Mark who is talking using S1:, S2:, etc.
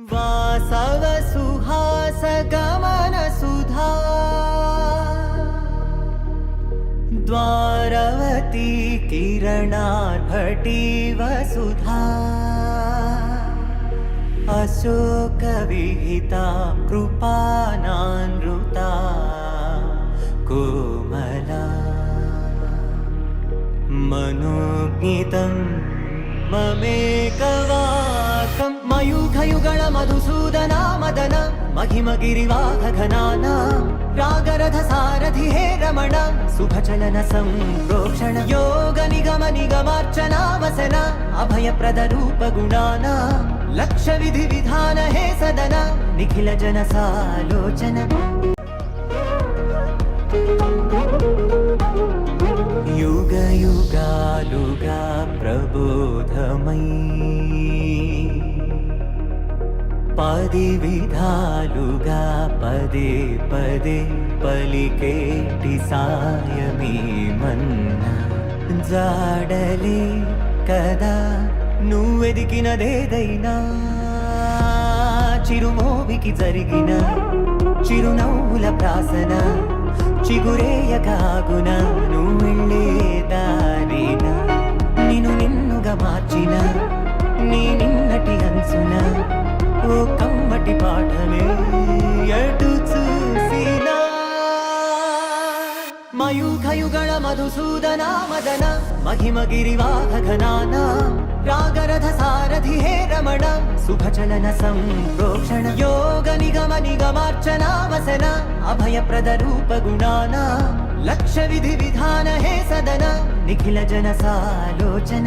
S1: वासव सुहास गमन सुधा द्वारवती किरणार्भटी वसुधा अशोक विहिता कृपानानृता कोमला मनोज्ञितं ममेकवाकं मयूखयुगल मधुसूदना मदन महिमगिरिवाहघनाना रागरथ सारथि हे रमण शुभचलन संप्रोक्षण योग निगम निगमार्चना वसन अभयप्रद रूप गुणाना लक्ष्य विधि विधान हे सदन निखिल जन सालोचन युग युगालुगा प्रबोधमयी पदि विधालुगा पदे पदे पलिकेटि सायमी मन्ना जाडले कदा నువ్వెదికినదేదైనా చిరుమోవికి జరిగిన చిరునవ్వుల ప్రాసన చిగురేయకాగున నువ్వెళ్ళే దారిన నిన్ను నిన్నుగా మార్చిన నీ నిన్నటి హంసున ఓ కమ్మటి పాఠమే ఎటు చూసినా మయూఖయుగళ మధుసూదనా మదన महिमगिरिवाहघनाना रागरथ सारथि हे रमण शुभचलन संप्रोक्षण योग निगम निगमार्चना वसन अभयप्रद रूप गुणाना लक्ष्य विधि विधान हे सदन निखिल जन सालोचन